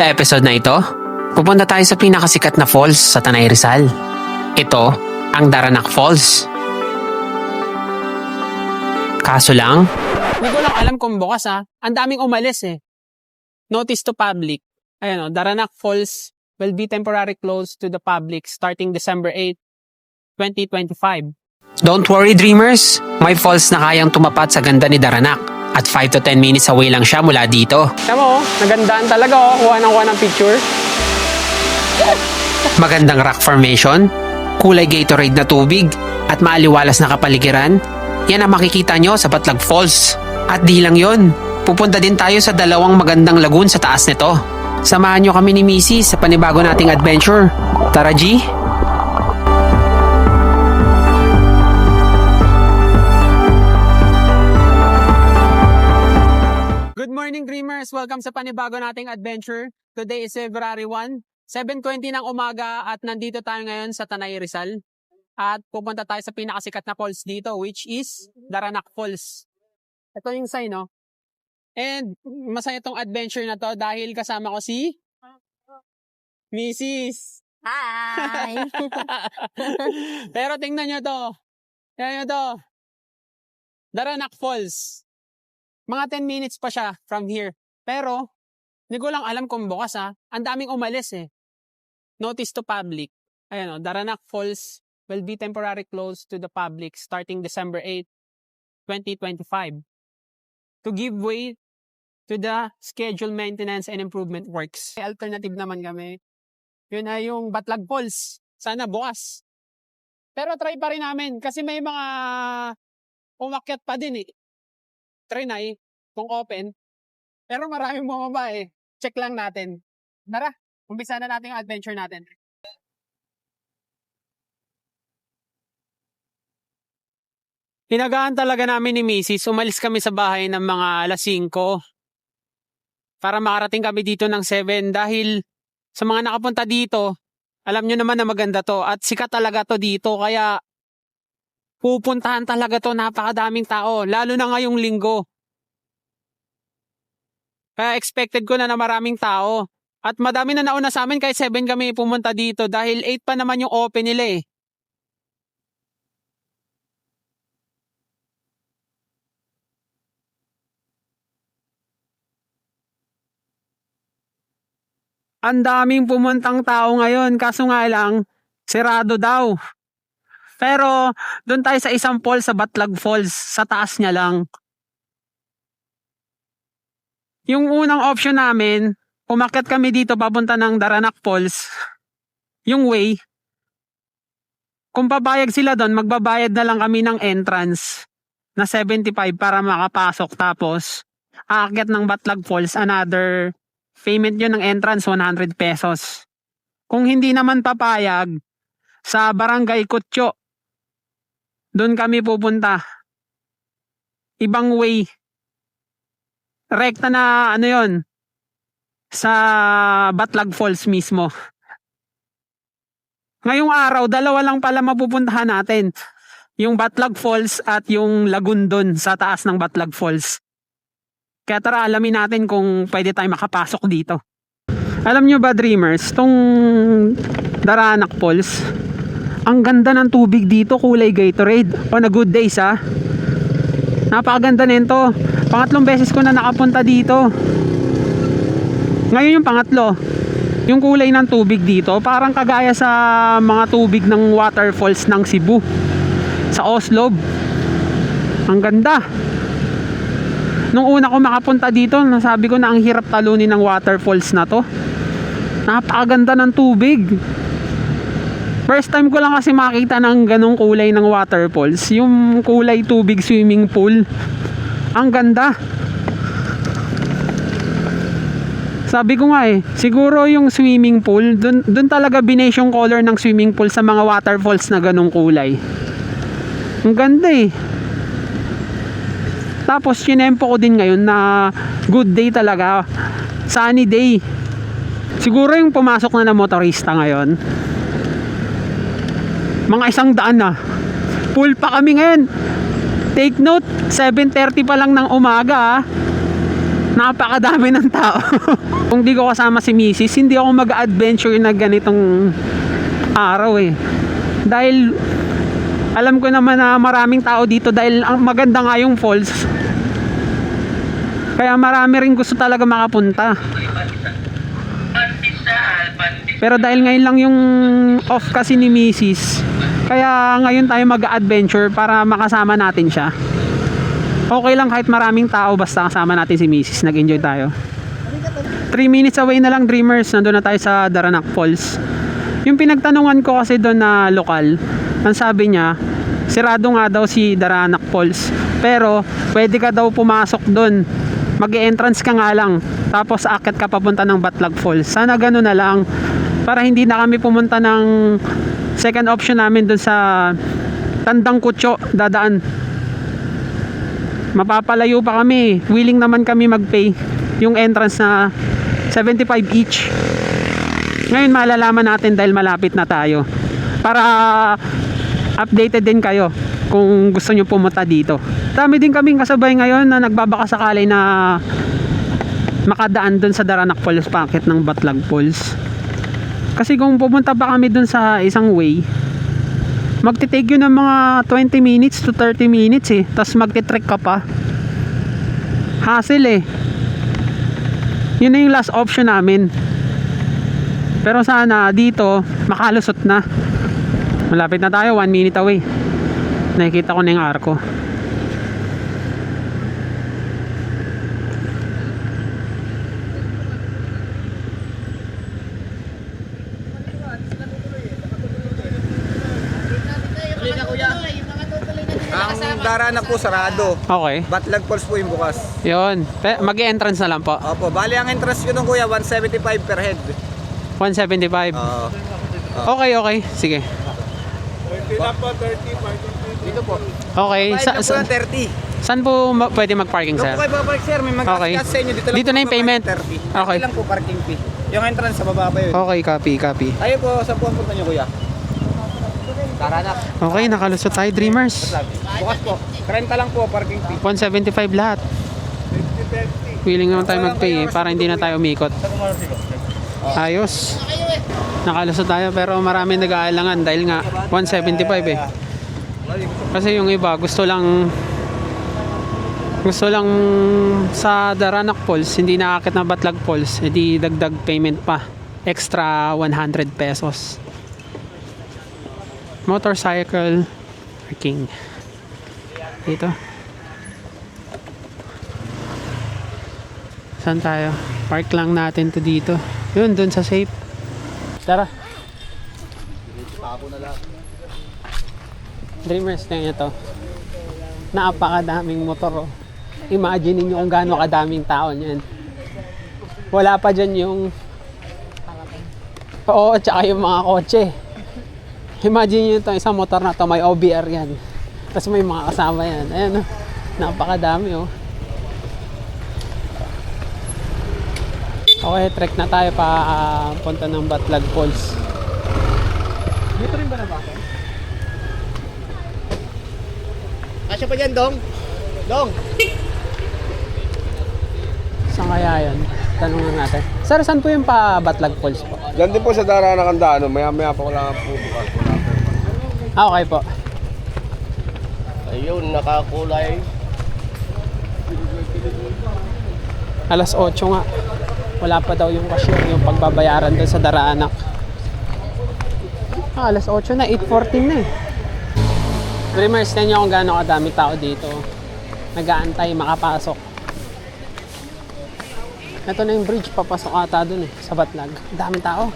Sa episode na ito, pupunta tayo sa pinakasikat na falls sa Tanay Rizal. Ito ang Daranac Falls. Kaso lang, hindi ko lang alam kung bukas ha. Ang daming umalis eh. Notice to public. Ayan o, Daranac Falls will be temporarily closed to the public starting December 8, 2025. Don't worry dreamers, may falls na kayang tumapat sa ganda ni Daranac. At 5 to 10 minutes away lang siya mula dito. Tama nagandaan talaga kuha ng picture. Magandang rock formation, kulay Gatorade na tubig, at maaliwalas na kapaligiran. Yan ang makikita nyo sa Batlag Falls. At di lang yon, pupunta din tayo sa dalawang magandang lagoon sa taas nito. Samahan nyo kami ni Missy sa panibago nating adventure. Tara G! Good morning Dreamers! Welcome sa panibago nating adventure. Today is February 1, 7:20 ng umaga at nandito tayo ngayon sa Tanay Rizal. At pupunta tayo sa pinakasikat na falls dito which is Daranac Falls. Ito yung sign no? And masaya tong adventure na to dahil kasama ko si Mrs. Hi! Pero tingnan nyo to. Tingnan nyo to. Daranac Falls. Mga 10 minutes pa siya from here. Pero, hindi ko lang alam kung bukas ha. Ang daming umalis eh. Notice to public. Ayan o, Daranac Falls will be temporarily closed to the public starting December 8, 2025. To give way to the scheduled maintenance and improvement works. Alternative naman kami. Yun ay yung Batlag Falls. Sana bukas. Pero try pa rin namin kasi may mga umakyat pa din eh. Try na eh, kung open. Pero maraming bumaba eh. Check lang natin. Tara, umpisa na natin ang adventure natin. Hinagaan talaga namin ni Mrs. Umalis kami sa bahay ng mga alas 5 para makarating kami dito ng 7 dahil sa mga nakapunta dito, alam nyo naman na maganda to at sikat talaga to dito kaya pupuntahan talaga to, napakadaming tao, lalo na ngayong linggo. Kaya expected ko na maraming tao. At madami na nauna sa amin kahit 7 kami pumunta dito dahil 8 pa naman yung open nila eh. Ang daming pumuntang tao ngayon kaso nga lang, sirado daw. Pero doon tayo sa isang falls sa Batlag Falls, sa taas niya lang. Yung unang option namin, umakyat kami dito papunta ng Daranac Falls, yung way. Kung pabayag sila doon, magbabayad na lang kami ng entrance na 75 para makapasok. Tapos, aakyat ng Batlag Falls, another payment yun ng entrance, 100 pesos. Kung hindi naman papayag, sa Barangay Kutyo, doon kami pupunta. Ibang way. Rekta na ano yon sa Batlag Falls mismo. Ngayong araw, dalawa lang pala mapupuntahan natin. Yung Batlag Falls at yung lagoon doon sa taas ng Batlag Falls. Kaya tara alamin natin kung pwede tayo makapasok dito. Alam nyo ba Dreamers, tong Daranac Falls, ang ganda ng tubig dito, kulay Gatorade. On a good days ha. Napakaganda nito. Pangatlong beses ko na nakapunta dito. Ngayon yung pangatlo. Yung kulay ng tubig dito, parang kagaya sa mga tubig ng waterfalls ng Cebu. Sa Oslob. Ang ganda. Nung una ko makapunta dito, nasabi ko na ang hirap talunin ng waterfalls na to. Napakaganda ng tubig. First time ko lang kasi makita ng ganong kulay ng waterfalls. Yung kulay tubig swimming pool. Ang ganda. Sabi ko nga eh, siguro yung swimming pool, dun talaga binase yung color ng swimming pool sa mga waterfalls na ganong kulay. Ang ganda eh. Tapos sinempo ko din ngayon na good day talaga. Sunny day. Siguro yung pumasok na motorista ngayon, mga 100 na. Full pa kami ngayon. Take note, 7:30 pa lang ng umaga. napakadami ng tao. Kung di ko kasama si Mrs., hindi ako mag-adventure na ganitong araw eh. Dahil alam ko naman na maraming tao dito dahil ang maganda nga yung falls. Kaya marami rin gusto talaga makapunta. Pero dahil ngayon lang yung off kasi ni Mrs., kaya ngayon tayo mag-adventure para makasama natin siya. Okay lang kahit maraming tao basta kasama natin si Mrs. Nag-enjoy tayo. 3 minutes away na lang, Dreamers. Nandun na tayo sa Daranac Falls. Yung pinagtanungan ko kasi doon na lokal, ang sabi niya, sirado nga daw si Daranac Falls. Pero pwede ka daw pumasok doon. Mag-e-entrance ka nga lang. Tapos akit ka papunta ng Batlag Falls. Sana gano'n na lang. Para hindi na kami pumunta ng second option namin doon sa Tandang Kutyo dadaan. Mapapalayo pa kami. Willing naman kami mag-pay yung entrance na 75 each. Ngayon malalaman natin dahil malapit na tayo. Para updated din kayo kung gusto nyo pumunta dito. Dami din kaming kasabay ngayon na nagbabaka sakali na makadaan dun sa Daranac Falls packet ng Batlag Falls. Kasi kung pupunta pa kami dun sa isang way, magti-take yun ng mga 20 minutes to 30 minutes eh. Tapos magti-trek ka pa. Hassle eh. Yun na yung last option namin. Pero sana dito makalusot na. Malapit na tayo, 1 minute away. Nakikita ko na yung arko. Ang Daranac po sarado. Okay. Batlag Falls po yung bukas. Yun. Mag-e-entrance na lang po. Opo, bali ang entrance ko nung kuya, 175 per head. 175. Oo. Okay, okay. Sige. 30 na po, 30, dito po. Okay. Bayad na po ng 30. Saan po pwede mag-parking, Doon sir? po kayo papark, sir. May mag-askas sa inyo. Dito na yung payment. 30. Okay. Lang po parking fee. Yung entrance sa baba pa yun. Okay, copy. Tayo po, saan po ang punta nyo kuya? Daranac. Okay, nakalusot tayo, Dreamers. Bukas po. 30 lang po parking fee. 175 lahat. Willing naman tayo mag-pay eh, para hindi na tayo umikot. Ayos. Nakalusot tayo pero marami nag-aalangan dahil nga 175 eh. Kasi yung iba gusto lang sa Daranac Falls, hindi nakakit na Batlag Falls, edi dagdag payment pa. Extra 100 pesos. Motorcycle parking. Dito. Saan tayo? Park lang natin to dito. Yun, dun sa safe. Tara. Dreamers na ito. Napakadaming motor. Oh. Imagine niyo kung gaano kadaming tao niyan. Wala pa dyan yung oo, tsaka yung mga kotse. Imagine niyo ito, isang motor na to, may OBR yan. Tapos may mga kasama yan. Ayan, oh. Napakadami oh. Okay, trek na tayo pa punta ng Batlag Falls. Dito rin ba na ba? Kasya pa dyan, Dong? Dong! Saan kaya yan? Tanungan natin. Sir, saan po yung pa Batlag Falls po? Diyan din po sa Daranac ang daan. Maya-maya pa ko lang po bukas. Okay po. Ayun, nakakulay. Alas 8 nga. Wala pa daw yung cashier, yung pagbabayaran doon sa Daranac. Alas 8 na, 8:14 na eh. Dreamers, tignan nyo kung gaano kadami tao dito. Nag-aantay makapasok. Ito na yung bridge, papasok ata doon eh, sa Batlag. Daming tao.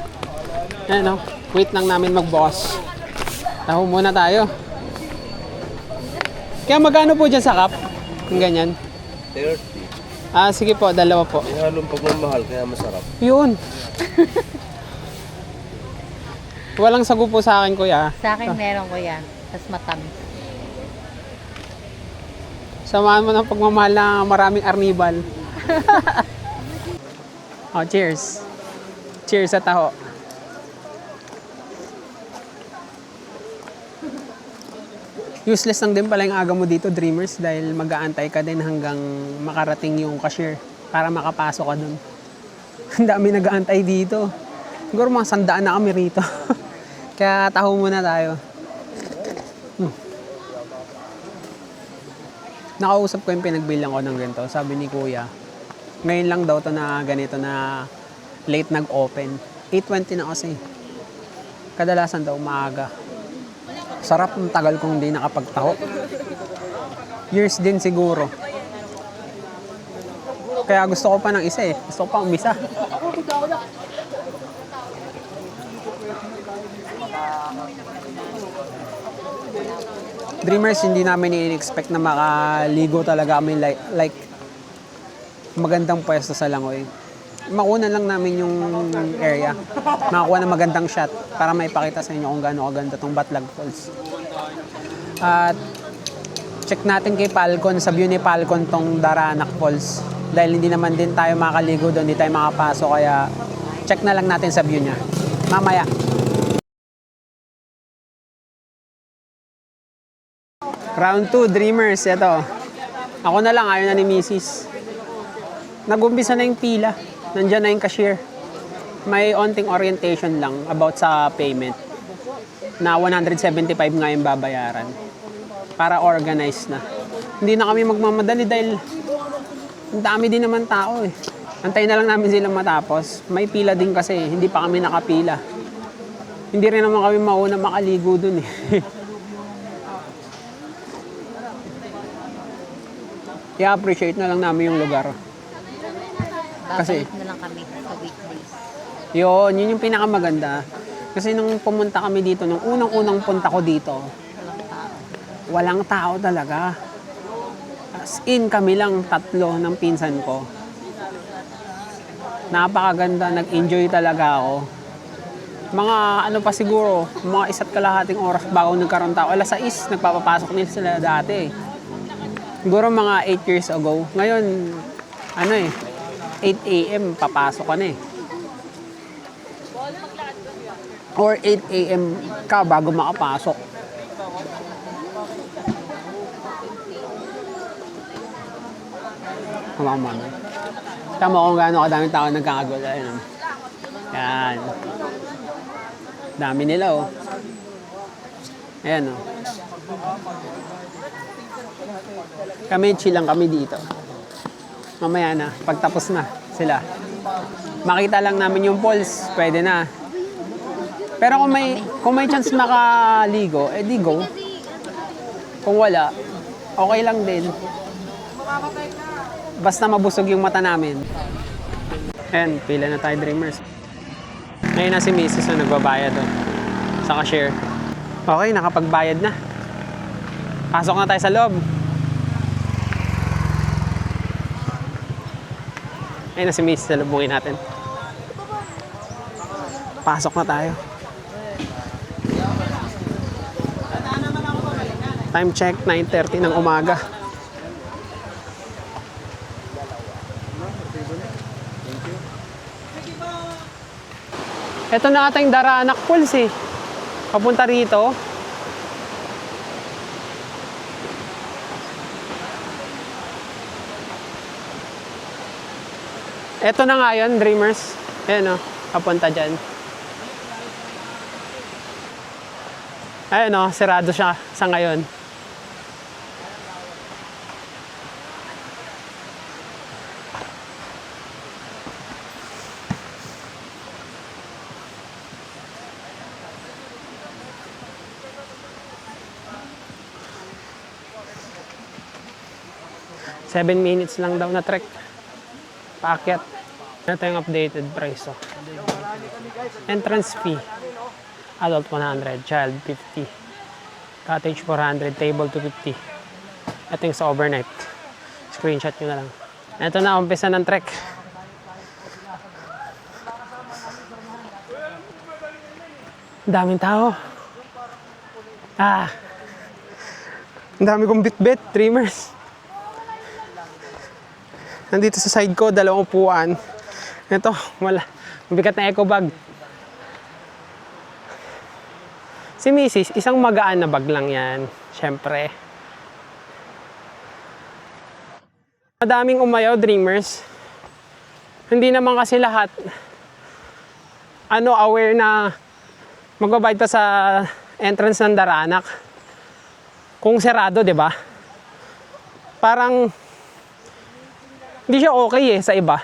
Ayan o, wait lang namin mag-boss. Taho muna tayo. Kaya magkano po dyan sa cup? Yung ganyan. 30. Ah, sige po, dalawa po. May halong pagmamahal, kaya masarap. Yun. Walang sago po sa akin, kuya. Sa akin meron ko yan. Tapos matamis. Samahan mo ng pagmamahal na maraming arnibal. Oh, cheers. Cheers sa taho. Useless lang din pala yung aga mo dito, Dreamers, dahil mag-aantay ka din hanggang makarating yung cashier. para makapasok ka dun. Ang dami nag-aantay dito. Siguro mga 100 na kami rito. Kaya taho muna tayo. Nakausap ko yung pinagbilang ko ng ganito. Sabi ni Kuya, ngayon lang daw to na ganito na late nag-open. 8:20 na kasi. Kadalasan daw maaga. Sarap ng tagal kong hindi nakapagtaho. Years din siguro. Kaya gusto ko pa ng isa eh. Gusto ko pa umisa. Dreamers, hindi namin in-expect na makaligo talaga kami like magandang pwesto sa Langoy. Makunan lang namin yung area. Makakuha ng magandang shot para maipakita sa inyo kung gaano kaganda tong Batlag Falls. At check natin kay Falcon, sa view ni Falcon tong Daranac Falls. Dahil hindi naman din tayo makaligo doon, hindi tayo makapasok, kaya check na lang natin sa view niya. Mamaya. Round 2, Dreamers, ito. Ako na lang, ayaw na ni Mrs. Nag-umpisa na yung pila. Nandiyan na yung cashier. May onting orientation lang about sa payment. Na 175 nga yung babayaran. Para organized na. Hindi na kami magmamadali dahil ang dami din naman tao eh. Antayin na lang namin silang matapos. May pila din kasi, hindi pa kami nakapila. Hindi rin naman kami mauna makaligo dun eh. I-appreciate na lang namin yung lugar. Kasi Babalik na lang kami sa weekdays. yun yung pinakamaganda. Kasi nung pumunta kami dito, nung unang-unang punta ko dito, walang tao talaga. As in, kami lang tatlo ng pinsan ko. Napakaganda, nag-enjoy talaga ako. Mga ano pa siguro, mga 1.5 oras bago nagkaroon tao. 6:00, nagpapapasok nila sila dati. Siguro mga 8 years ago. Ngayon, 8 a.m. papasok ka na eh. Or 8 a.m. ka bago makapasok. Kumama. Tama kung gaano kadaming tao nagkakagulo. Ayun. Yan. Dami nila oh. Ayan oh. Kami, chill lang kami dito. Mamaya na, pagtapos na sila. Makita lang namin yung falls, pwede na. Pero kung may chance makaligo, di go. Kung wala, okay lang din. Basta mabusog yung mata namin. Ayan, pila na tayo, Dreamers. Ngayon na si Mrs. na nagbabayad sa cashier. Okay, nakapagbayad na. Pasok na tayo sa loob. Ayun na si Mrs. Salubungin natin. Pasok na tayo. Time check, 9:30 ng umaga. Ito na ata yung Daranac Falls eh. Papunta rito. Ito na nga yun, Dreamers. Ayan o, papunta dyan. Ayan o, sirado siya sa ngayon. Seven minutes lang daw na trek. Paakyat. Ito yung updated price. Oh. Entrance fee. Adult 100, child 50. Cottage 400, table 250. Ito yung sa overnight. Screenshot nyo na lang. Ito na, umpisa ng trek. Daming tao. Ang dami kong bit-bit, Dreamers. Nandito sa side ko, 2 upuan. Ito, wala. Mabigat na eco bag. Si Mrs., isang magaan na bag lang yan. Siyempre. Madaming umayaw, Dreamers. hindi naman kasi lahat aware na magbabayad pa sa entrance ng Daranak. Kung sarado, 'di ba? Parang hindi siya okay sa iba.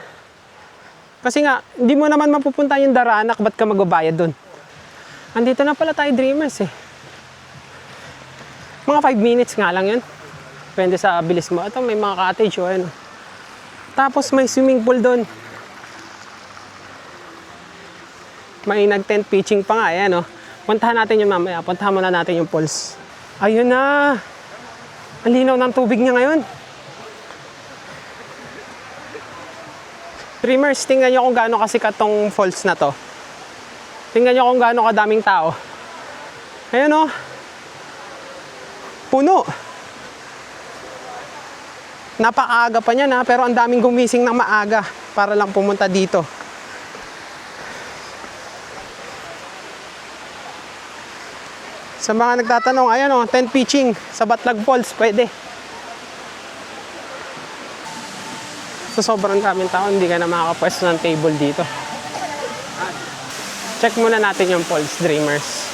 Kasi nga, hindi mo naman mapupunta yung Daranak, ba't ka magbabayad dun? Andito na pala tayo, Dreamers eh. Mga 5 minutes nga lang yun. Depende sa bilis mo. Ito may mga cottage o ano. Tapos may swimming pool doon. May nag-tent pitching pa nga. Ayan o. Puntahan natin yung mamaya. Puntahan muna natin yung falls. Ayun na. Ang linaw ng tubig niya ngayon. Dreamers, tingnan nyo kung gaano kasikat tong falls na to. Tingnan nyo kung gaano kadaming tao. Ayan o. Puno. Napakaaga pa niyan ha, pero ang daming gumising ng maaga para lang pumunta dito. Sa mga nagtatanong, ayan o, tent pitching sa Batlag Falls, pwede. So sobrang daming tao, hindi ka na makakapwesto ng table dito. Check muna natin yung falls, Dreamers.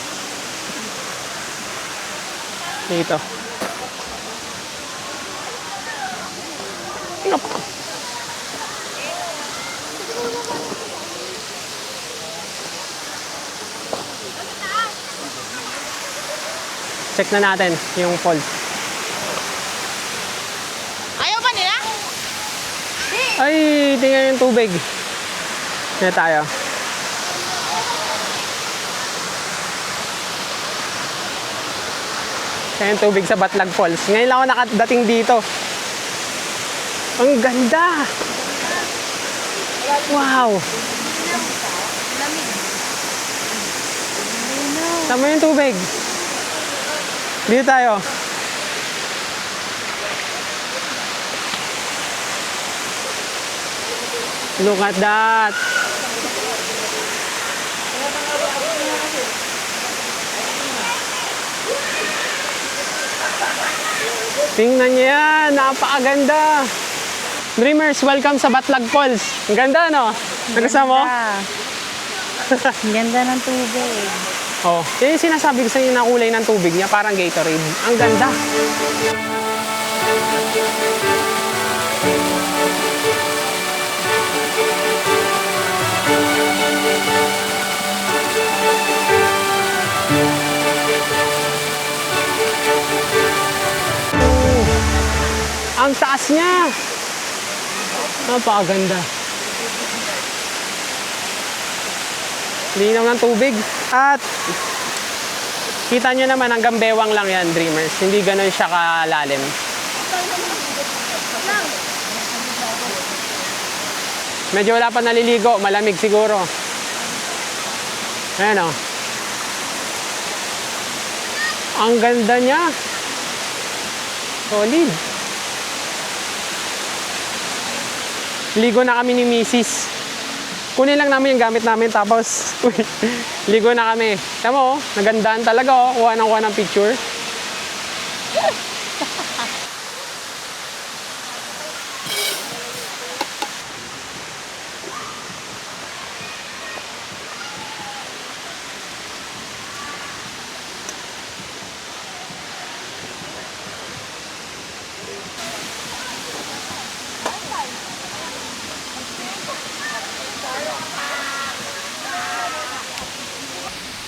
Dito. Check na natin yung falls. Ayaw ba nila? Ay, tingnan yung tubig. Kaya tayo. Kaya yung tubig sa Batlag Falls. Ngayon lang ako nakadating dito. Ang ganda! Wow! Tama yung tubig. Dito tayo. Look at that! Tingnan niyo yan! Napakaganda! Dreamers, welcome sa Batlag Falls. Ang ganda, no? Nagustuhan mo? Ang ganda ng tubig. Oh, yun yung sinasabi ko sa inyo na kulay ng tubig niya, parang Gatorade. Ang ganda. Oh, ang taas niya. Napakaganda. Linaw ng tubig. At kita nyo naman hanggang bewang lang yan, Dreamers. Hindi ganun siya kalalim. Medyo wala pa naliligo. Malamig siguro. Ayan o. Ang ganda niya. Solid. Ligo na kami ni Mrs. Kunin lang namin yung gamit namin tapos ligo na kami. Tama mo, nagandaan talaga oh. Kuha ng picture.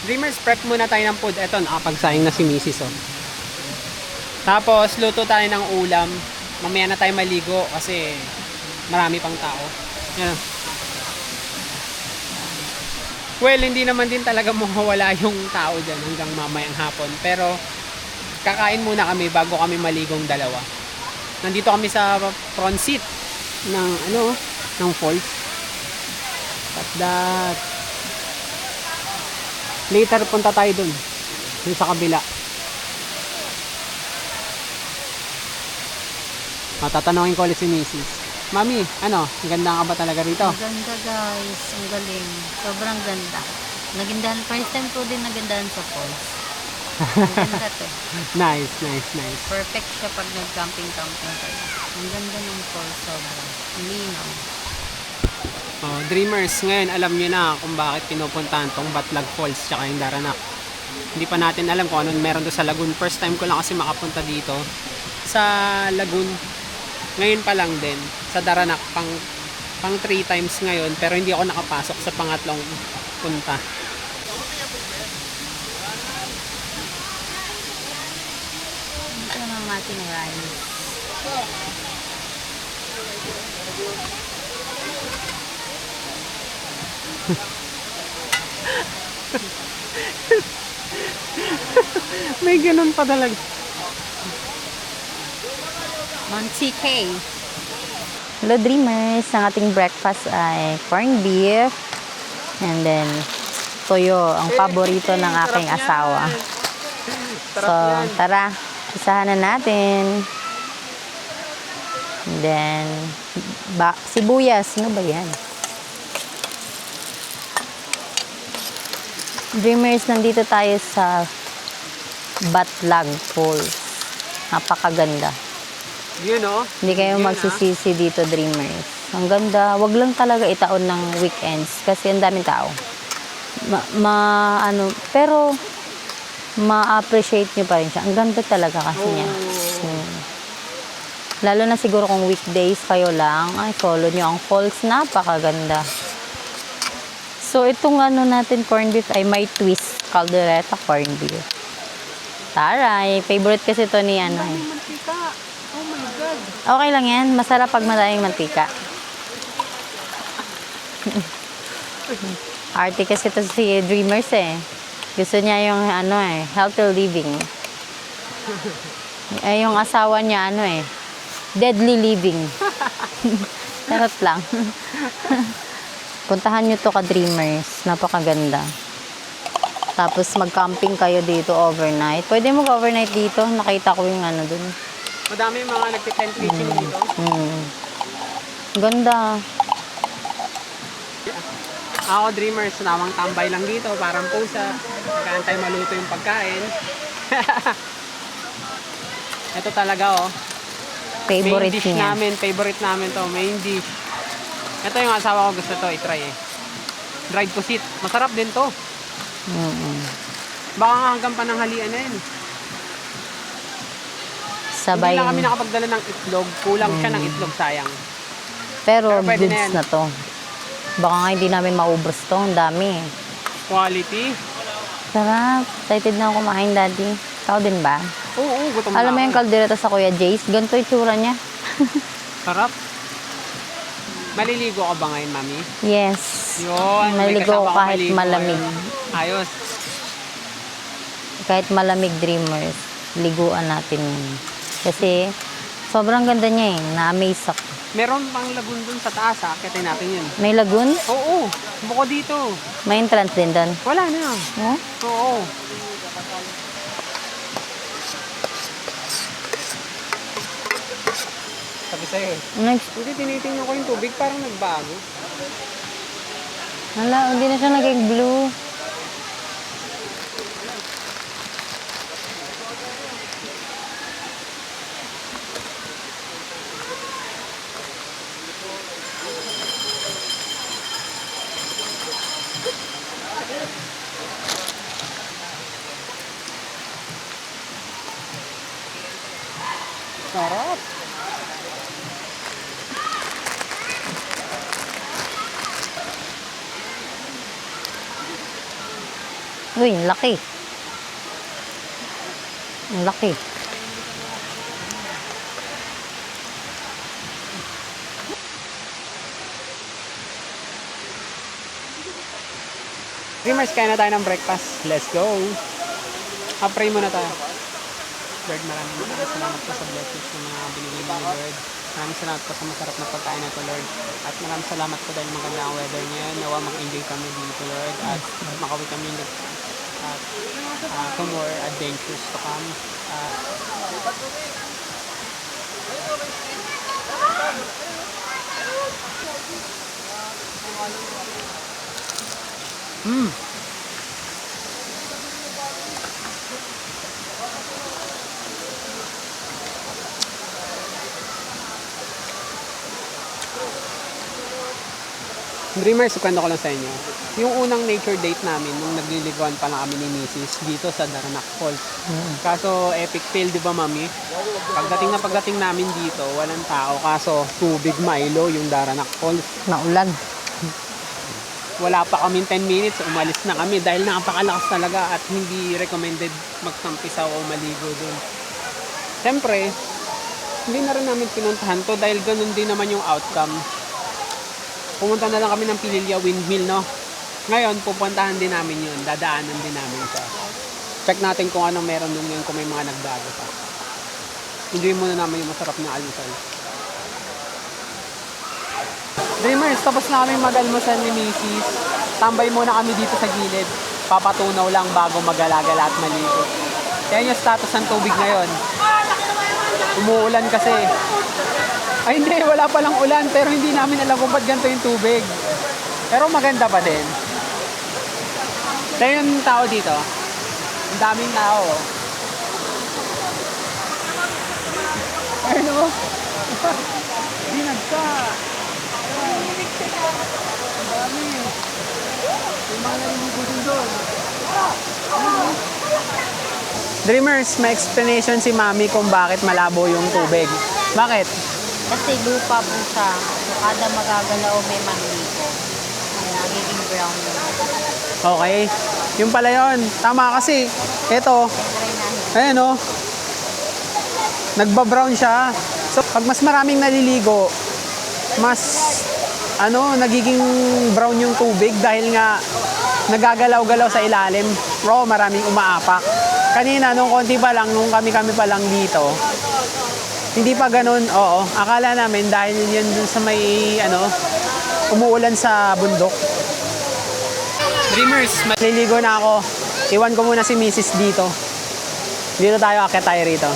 Dreamers, prep muna tayo ng food. Eto, nakapagsaing na si Mrs. Oh. Tapos, luto tayo ng ulam. Mamaya na tayo maligo kasi marami pang tao. Yan. Well, hindi naman din talaga mawawala yung tao dyan hanggang mamayang hapon. Pero, kakain muna kami bago kami maligong dalawa. Nandito kami sa front seat ng falls. At that. Later, punta tayo dun sa kabila. Tatanungin ko ulit si Mrs. Mami, ganda ka ba talaga rito? Ang ganda guys, ang galing. Sobrang ganda. Nagindahan, first time ko din nagandahan sa falls. Ang ganda to. Nice. Perfect siya pag nag-camping kayo. Ang ganda ng falls, sobrang linaw. Oh, Dreamers, ngayon alam niyo na kung bakit pinupuntahan tong Batlag Falls tsaka yung Daranak. Hindi pa natin alam kung anong meron doon sa Lagoon. First time ko lang kasi makapunta dito sa Lagoon. Ngayon pa lang din sa Daranak pang 3 times ngayon, pero hindi ako nakapasok sa pangatlong punta. Ito ang ating rice. May ganun pa talaga. Monty K. Hello Dreamers, ang ating breakfast ay corned beef and then toyo, ang paborito ng aking asawa. So, tara, isahan na natin. And then, sibuyas, ano ba yan? Dreamers, nandito tayo sa Batlag Falls. Napakaganda. Yun o. Hindi kayo magsisisi dito, Dreamers. Ang ganda. Wag lang talaga itaon ng weekends kasi ang daming tao. Pero ma-appreciate nyo pa rin siya. Ang ganda talaga kasi niya. Lalo na siguro kung weekdays kayo lang, ay follow nyo ang falls. Napakaganda. So, itong natin corned beef ay may twist. Caldereta corned beef. Taray. Favorite kasi ito ni Mantika. Oh my God. Okay lang yan. Masarap pag maraming mantika. Arte kasi ito si Dreamers eh. Gusto niya yung healthy living. Yung asawa niya deadly living. Charot lang. Puntahan nyo to ka Dreamers. Napakaganda. Tapos mag-camping kayo dito overnight. Pwede mag-overnight dito. Nakita ko yung dun. Madami yung mga nagtitent pitching dito. Ganda. Ako Dreamers, namang tambay lang dito. Parang pusa. Nagkaantay maluto yung pagkain. Ito talaga Favorite main dish niya. namin. Favorite namin to. Main dish. Ito yung asawa ko gusto to. I-try eh. Dried pusit. Masarap din to. Baka nga hanggang pananghalian na yun. Sabay. Hindi lang kami nakapagdala ng itlog. Kulang siya ng itlog, sayang. Pero Pero pwede na goods yan. na to. Baka nga hindi namin maubos to. Ang dami. Quality. Sarap. Excited na ako kumain, Daddy. Ikaw din ba? Oo, gutom Alam mo na yung ako. kaldereta sa Kuya Jace? Ganito yung tsura niya. Sarap. Maliligo ka ba ngayon, Mami? Yes. Yun. may Maligo kasama akong kahit maligo malamig. ngayon. Ayos. Kahit malamig, Dreamers. Liguan natin yun. Kasi sobrang ganda niya eh. Na-amaze ako. Meron pang lagoon dun sa taas, akitin natin yun. May lagoon? Oo, buko dito. May entrance din doon. Wala na. Oh? Oo. Sabi sa'yo eh. Hindi, tinitingnan ko yung tubig, parang nagbago. Hala, hindi na siya naging blue. Sarap. Uy, ang laki. Ang laki. Dreamers, kain na tayo ng breakfast. Let's go. Pray muna tayo. Lord, maraming salamat po sa blessings na mga binigay mo ni Lord. Maraming salamat po sa masarap na pagkain na to, Lord. At maraming salamat po dahil maganda ang weather ngayon. Nawa mag-enjoy kami dito, Lord. At makawi kami to more adventures to come. Dreamers, ikwento ko lang sa inyo. Yung unang nature date namin, nung nagliliguan pa lang kami ni Mrs. dito sa Daranac Falls. Kaso, epic fail, di ba, mami? Pagdating namin dito, walang tao. Kaso, tubig Milo yung Daranac Falls. Naulan. Wala pa kami 10 minutes, umalis na kami dahil napakalakas talaga at hindi recommended magtampisaw o maligo doon. Siyempre, hindi na rin namin pinuntahan to dahil ganun din naman yung outcome. Pumunta na lang kami ng Pililya Windmill, no? Ngayon, pupuntahan din namin yun. Dadaanan din namin siya. Check natin kung anong meron doon ngayon kung may mga nagdago pa. Enjoy muna namin yung masarap na almusal. Dreamers, tapos na kami mag-almusal ni Mrs. Tambay muna kami dito sa gilid. Papatunaw lang bago mag-alagala at maligo. Yan yung status ng tubig ngayon. Umuulan kasi. Ay hindi, wala palang ulan pero hindi namin alam kung ba't ganito yung tubig. Pero maganda pa din. Kaya yung tao dito, ang daming tao. Ayun o. Binagsa. Ang dami. Yung mga naliligo din doon. Dreamers, may explanation si Mami kung bakit malabo yung tubig. Bakit? Kasi lupa po siya. So, kada magagalaw may manligo. Nagiging brown yun. Okay. Yung pala yun. Tama kasi. Ito. Ayan o. Nagba-brown siya. So, pag mas maraming naliligo, mas nagiging brown yung tubig dahil nga nagagalaw-galaw sa ilalim. Bro, maraming umaapak. Kanina, nung konti pa lang, nung kami pa lang dito, hindi pa ganun, oo. Akala namin dahil yun dun sa may, umuulan sa bundok. Dreamers, maliligo na ako. Iwan ko muna si Mrs. dito. Dito tayo, akit tayo rito.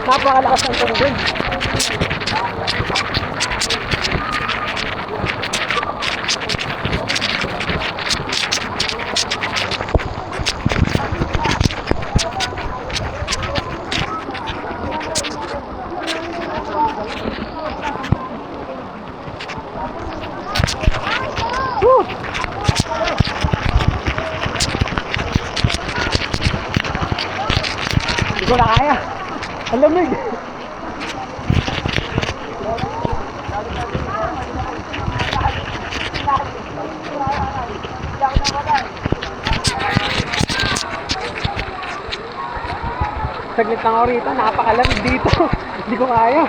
Napakalakas ng tubig. Hindi ko na kaya. Ang lamig. Saglit lang ako rito. Napakalamig dito. Hindi ko kaya.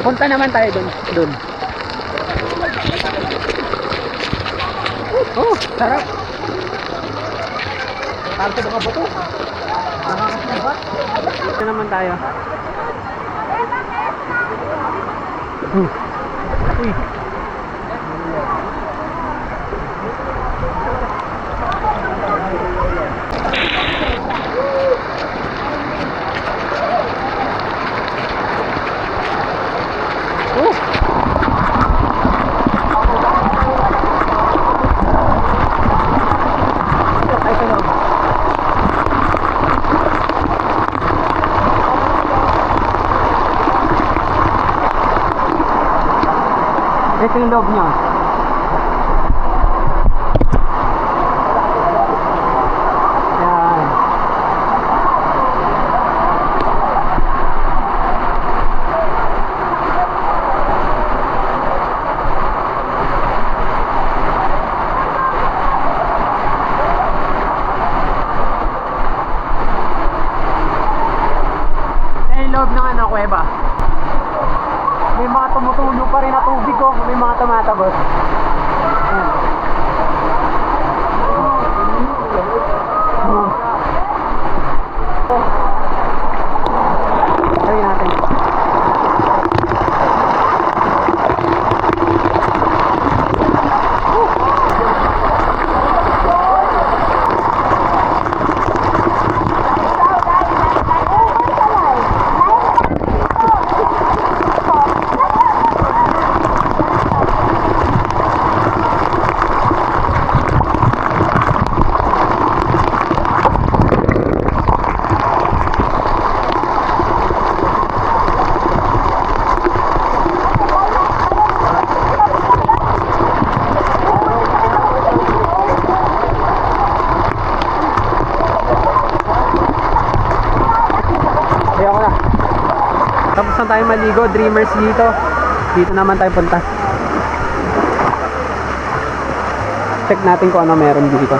Punta naman tayo dun. Oh, sarap. Tarto mga bato. Nakakasibat. Punta naman tayo. Uy. Ito yung loob niya. Ayan. Ito yung loob ng kuweba. May mga tumutulo pa rin na tubig ko, may mga tumatabot. Try natin. Ayoko na. Tapos na tayo maligo, Dreamers dito. Dito naman tayo punta. Check natin kung ano meron dito.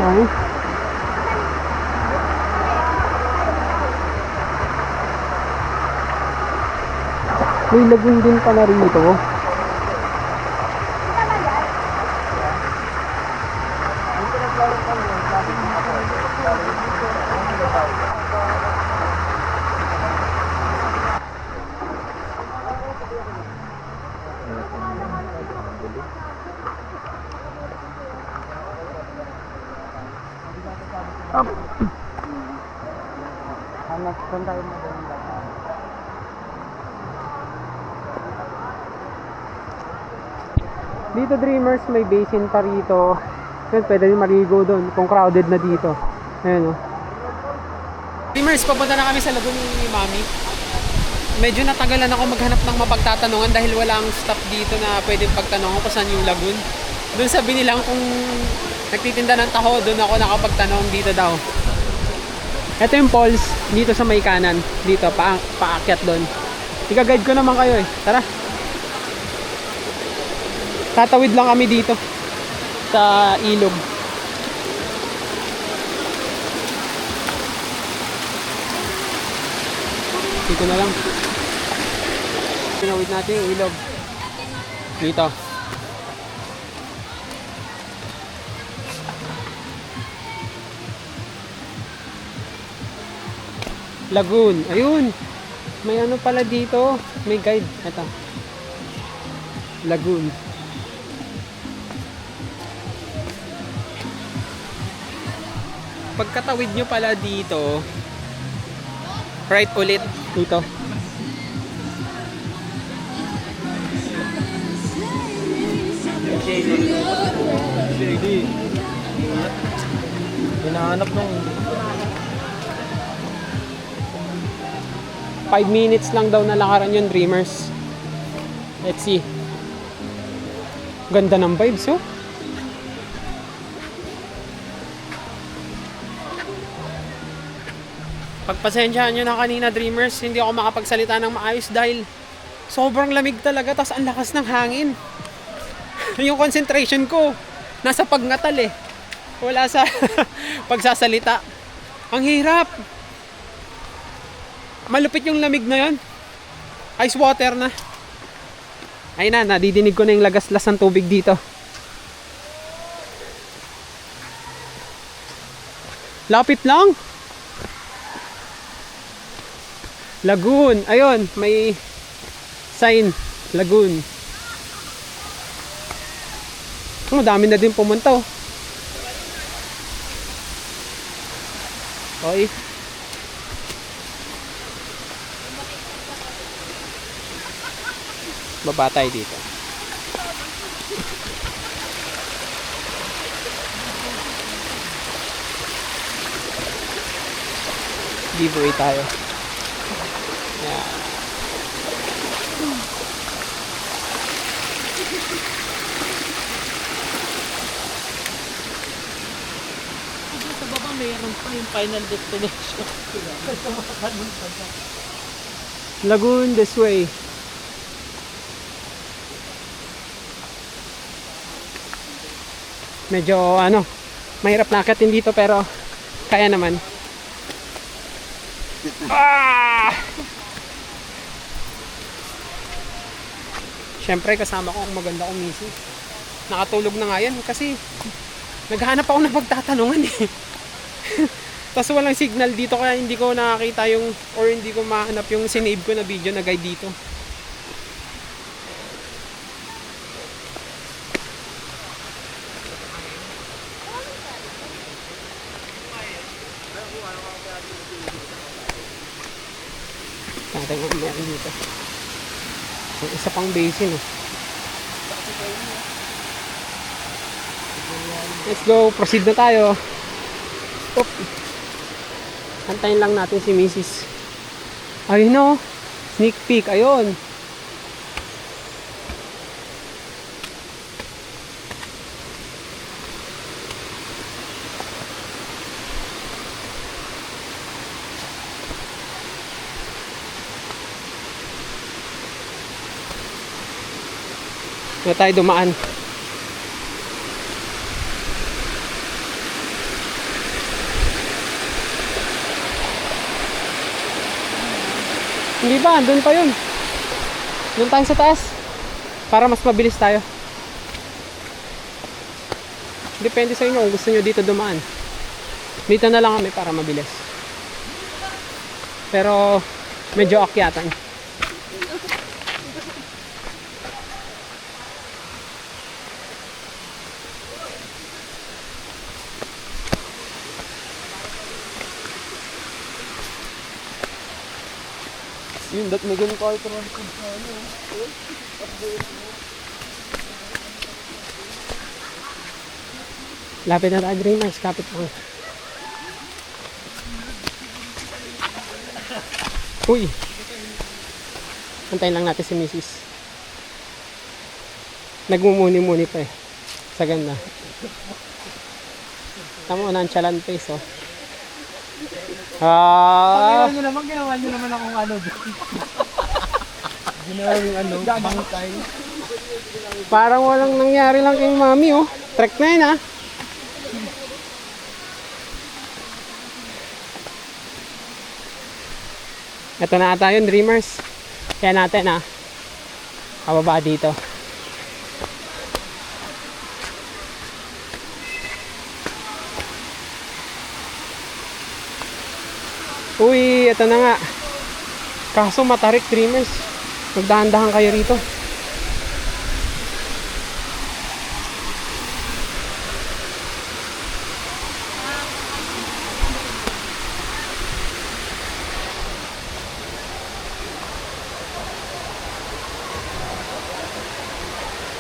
Okay. May lagoon din pala rito. Hanap saan tayo maganda. Dito Dreamers, may basin pa rito. Yan, pwede rin maligo doon kung crowded na dito. Ayan o. Dreamers, papunta na kami sa lagoon ni Mami. Medyo natagalan ako maghanap ng mapagtatanungan dahil walang stop dito na pwedeng pagtanungan kung saan yung lagoon. Doon sabi nilang kung nagtitinda ng taho, doon ako nakapagtanong dito daw. Ito yung falls dito sa may kanan. Dito, paakyat doon. Iga-guide ko naman kayo eh. Tara. Tatawid lang kami dito sa ilog. Dito na lang. Tinawid natin yung ilog. Dito. Lagoon. Ayun. May ano pala dito. May guide. Ito. Lagoon. Pagkatawid nyo pala dito, right ulit dito. Hinahanap nung 5 minutes lang daw na lakaran yun, Dreamers. Let's see. Ganda ng vibes, oh. Pagpasensyahan nyo na kanina, Dreamers, hindi ako makapagsalita ng maayos dahil sobrang lamig talaga, tas ang lakas ng hangin. Yung concentration ko nasa pagngatal eh. Wala sa pagsasalita. Ang hirap. Malupit yung lamig na yon. Ice water na. Ayun na, nadidinig ko na yung lagaslas ng tubig dito. Lapit lang. Lagoon. Ayun, may sign. Lagoon. Oh, dami na din pumunta oh. Okay. Baba tayo dito. Giveaway tayo. Yan. Sa baba mayroon pa yung final destination. Lagoon this way. Medyo mahirap na akitin dito pero kaya naman. Ah! Siyempre kasama ko ang maganda kong misis. Nakatulog na nga yan kasi naghahanap ako ng pagtatanungan eh. Tapos walang signal dito kaya hindi ko nakakita yung or hindi ko mahanap yung sinave ko na video na guide dito. Natin ang meron dito. Ang isa pang basin oh. Let's go, proceed na tayo. Oop. Antayin lang natin si Mrs. Ayun no, sneak peek, ayun. Na tayo dumaan. Hindi ba? Doon pa yun. Doon tayo sa taas. Para mas mabilis tayo. Depende sa inyo kung gusto nyo dito dumaan. Dito na lang kami para mabilis. Pero medyo akyatan. Yun, dat may ganun tayo traffic sa Lapit na tayo, Dreamers. Kapit lang. Uy! Antayin lang natin si Mrs. Nagmumuni-muni pa eh. Sa ganda. Tama na ang chalan face oh. Ah! Ginawa nyo naman akong ano. Ginawa yung bangkay. Parang walang nangyari lang kay Mami oh. Trek na yun ah. Ito na ata yun, Dreamers. Kaya natin ah. Kababa dito. Uy, ito na nga. Kaso matarik, Dreamers. Magdahan-dahan kayo rito.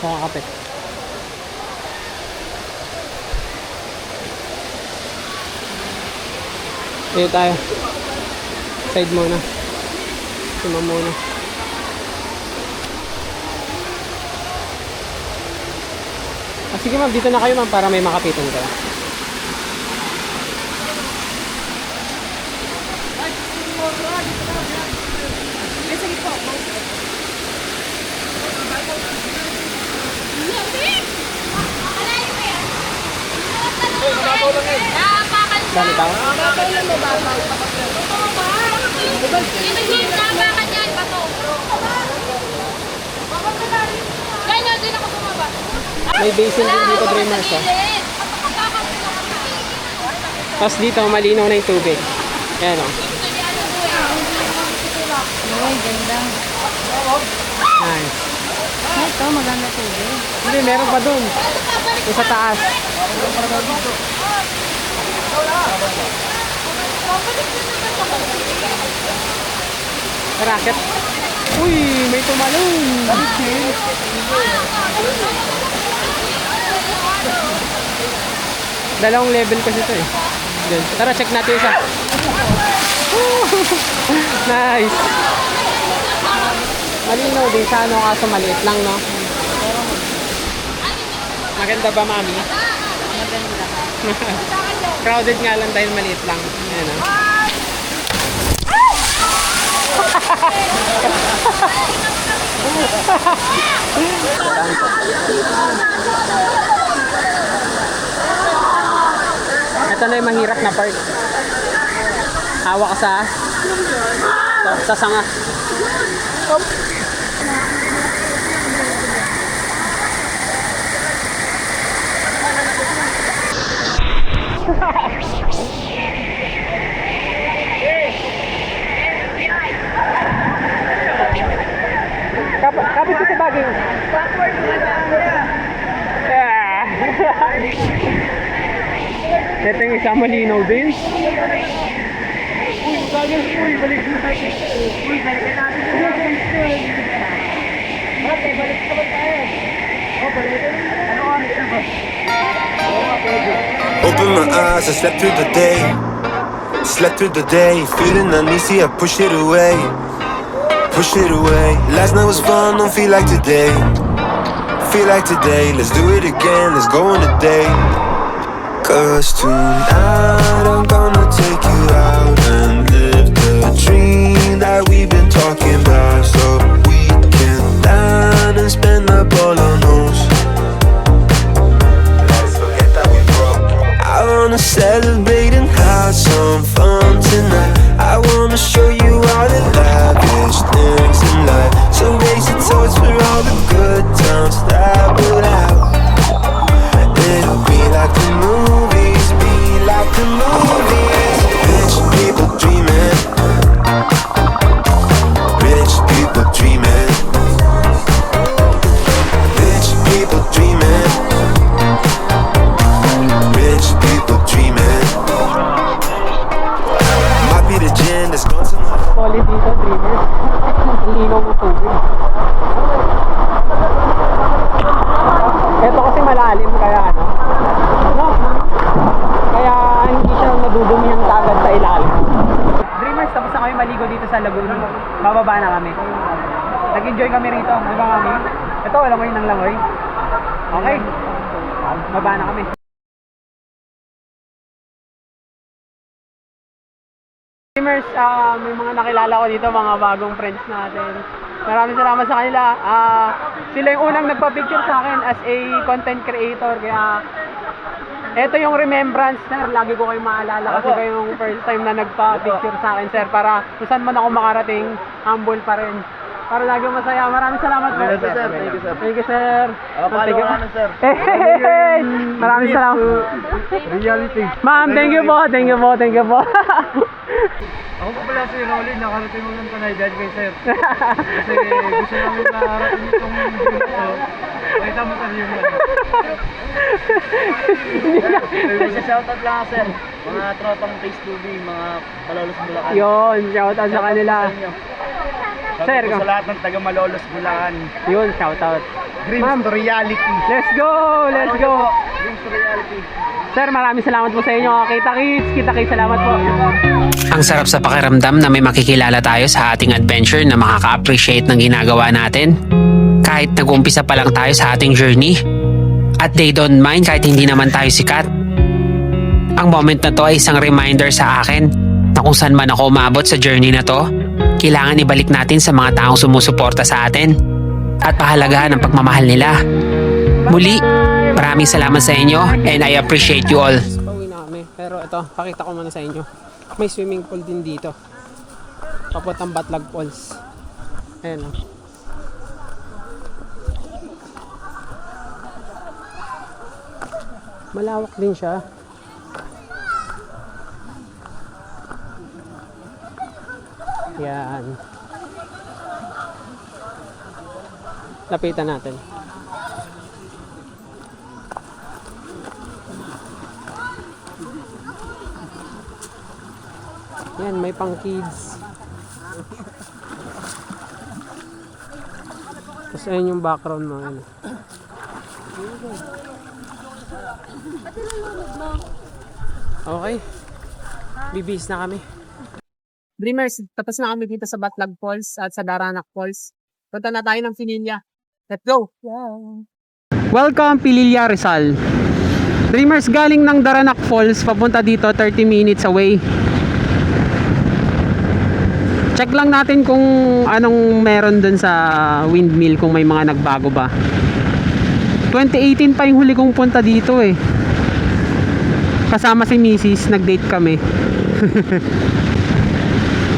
Kakapit. Dito tayo. Side muna. Sima muna. Sige ma'am, dito na kayo ma'am para may makapitan kayo. Dali daw. May basin din dito, Dreamers. Tapos dito, malinaw na yung tubig. Ayan o. Uy, ganda. Nice. Ito, maganda tubig. Hindi, meron pa dun. Yung sa taas. Racket. Uy, may tumalong. Dalawang level kasi ito eh. Dun. Tara, check natin isa. Nice. Malinaw din sa ano, kaso maliit lang, no? Maganda ba, mami? Maganda. Crowded nga lang dahil maliit lang. Ayan, no? Ito na yung mahirap na part. Hawak ka sa sanga. Kapit ko sa bagay. Ito yung isang malinaw din. Open my eyes, I slept through the day. Slept through the day, feeling uneasy, I push it away. Push it away. Last night was fun, don't feel like today. Feel like today, let's do it again, let's go on a date. Cause tonight I'm gonna take you out and live the dream that we've been talking about. So we can dine and spend up all our nose. Let's forget that we broke. I wanna celebrate and have some fun tonight. I wanna show you all the lavish things in life. So raise your toast for all the good times that we'll have. It'll be like the movies, be like the movies. Rich people dreaming. Rich people dreaming. Rich people dreaming. Rich people dreaming. Might be the gin that's gone tonight. Solid dito, Dreamers. Linaw ng tubig. Ito kasi malalim kaya ano. No? Kaya hindi siya nadudumi ang dagat sa ilalim. Dreamers, tapos na kami maligo dito sa lagoon. Bababa na kami. Nag-enjoy kami rito. Di ba kami? Ito, langoy ng langoy. Okay. Baba na kami. Dreamers, may mga nakilala ko dito, mga bagong friends natin. Maraming salamat sa kanila. Sila yung unang nagpa-picture sa akin as a content creator. Kaya, ito yung remembrance, sir. Lagi ko kayong maalala kasi kayo yung first time na nagpa-picture sa akin, sir. Para kung saan man ako makarating, humble pa rin. Para lagi masaya. Maraming salamat po. Thank you, sir. Thank you, sir. Thank you, sir. Follow ka na, sir. Hey! Maraming salamat. Reality. Ma'am, thank you po. Thank you po. Thank you po. Ako pa pala si Rolly, nakarating mo lang panay dahil kay sir. Kasi gusto namin nakarating itong video ko. Makita mo tayo yun. Shoutout lang sir. Mga tropang Face TV, mga Malolos Bulacan. Yun, shoutout sa kanila. Sir, Sir, sa lahat ng taga Malolos Bulacan. Yun, shoutout. Dreams to reality. Let's go! Let's go! Dreams to reality. Sir, maraming salamat po sa inyo. Kita-kits, salamat po. Ang sarap sa pakiramdam na may makikilala tayo sa ating adventure na makaka-appreciate ng ginagawa natin. Kahit nag-umpisa pa lang tayo sa ating journey. At they don't mind kahit hindi naman tayo sikat. Ang moment na to ay isang reminder sa akin na kung saan man ako umabot sa journey na to, kailangan ibalik natin sa mga taong sumusuporta sa atin at pahalagahan ang pagmamahal nila. Muli, maraming salamat sa inyo and I appreciate you all. Pauwi na ito, pakita ko muna sa inyo. May swimming pool din dito. Papuntang Batlag Falls. Ayan o. Malawak din siya. Yan. Lapitan natin. Yan, may pang kids. Tapos ayun yung background mga ano. Okay. Bibihis na kami. Dreamers, tapos na kami dito sa Batlag Falls at sa Daranac Falls. Punta na tayo ng Pililla. Let's go! Welcome, Pililla, Rizal. Dreamers, galing ng Daranac Falls, papunta dito, 30 minutes away. Check lang natin kung anong meron dun sa windmill, kung may mga nagbago ba. 2018 pa yung huli kong punta dito eh. Kasama si Mrs. Nag-date kami.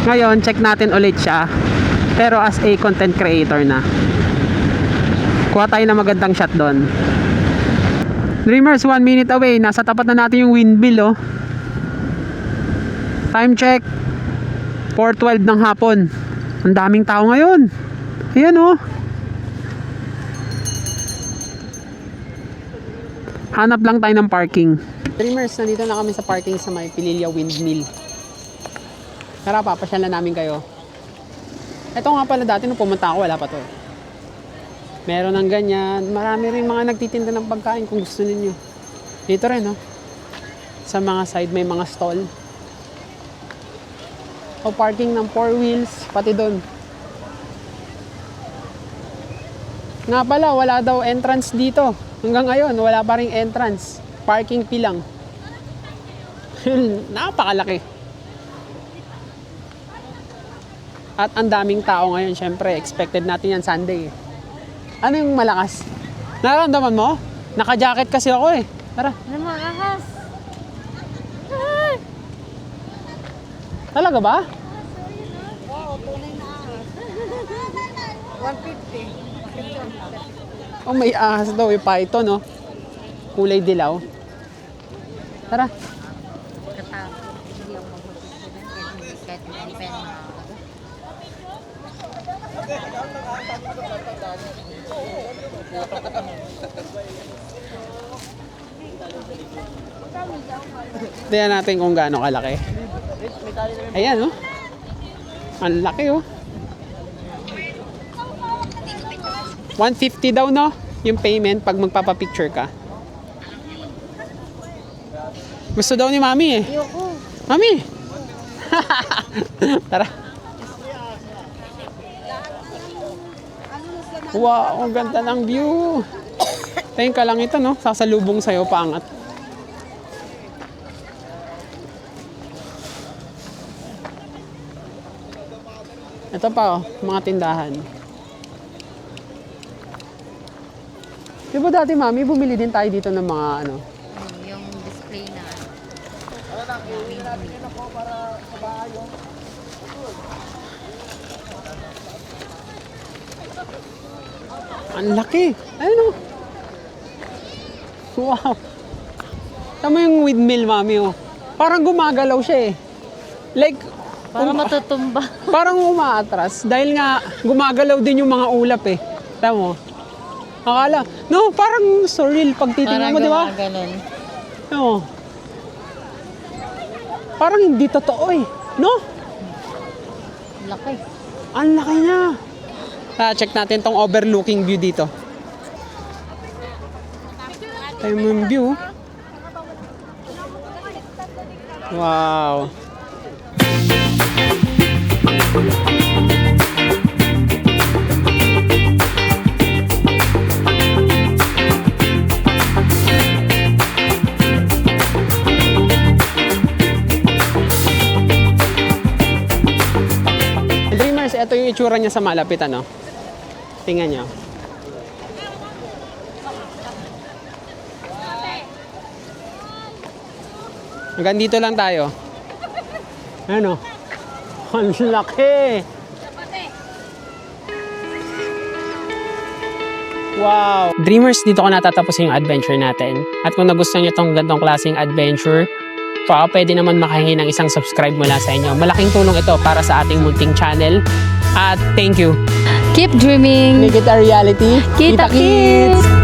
Ngayon, check natin ulit siya. Pero as a content creator na. Kuha tayo ng magandang shot doon. Dreamers, 1 minute away. Nasa tapat na natin yung windmill, oh. Time check. 4:12 ng hapon. Ang daming tao ngayon. Ayan, oh. Hanap lang tayo ng parking. Dreamers, nandito na kami sa parking sa may Pililla Windmill. Tara, papasyalan namin kayo. Ito nga pala dati nung pumunta ako, wala pa to. Meron ng ganyan. Marami rin mga nagtitinda ng pagkain kung gusto ninyo. Dito rin, no? Sa mga side may mga stall. O parking ng 4 wheels, pati doon. Nga pala, wala daw entrance dito. Hanggang ngayon, wala pa ring entrance. Parking fee lang. Napakalaki. At ang daming tao ngayon, syempre, expected natin yan Sunday. Ano yung malakas? Nararamdaman mo? Naka-jacket kasi ako eh. Tara. Ano malakas? Talaga ba? Oo, tunay na ahas. 150. Oh, may ahas daw yung python, no? Kulay dilaw. Tara. Katakot. Hindi ako mag-picture kahit hindi pa yan Tingnan natin kung gaano kalaki. Ayan, oh. Ang laki, oh. 150 daw, no? Yung payment pag magpapapicture ka. Gusto daw ni Mami, eh. Ayoko. Mami! Tara. Wow, ang ganda ng view. Tingin ka lang ito, no? Sasalubong sa'yo, paangat. Ito pa, oh, mga tindahan. Di ba dati, Mami, bumili din tayo dito ng mga ano? Yung display na. Ang laki. Ayun, oh. Wow. Tama yung windmill, Mami, oh. Parang gumagalaw siya, eh. Like, Para matutumba. parang umaatras. Dahil nga, gumagalaw din yung mga ulap, eh. Tama mo? Akala, no, parang surreal pag titingnan mo, di ba? Ganun. No. Parang hindi totoo, eh. No? Laki. Ang laki niya. Check natin tong overlooking view dito. Tayo mo yung view. Wow. Dreamers, ito yung itsura niya sa malapit, ano? Tingnan nyo. Hanggang dito lang tayo. Ano? Ang laki! Wow! Dreamers, dito ko natatapusin yung adventure natin. At kung nagustuhan nyo itong gantong klaseng adventure, pwede naman makahingi ng isang subscribe mula sa inyo. Malaking tulong ito para sa ating munting channel. At thank you. Keep dreaming. Make it a reality. Kita Kids!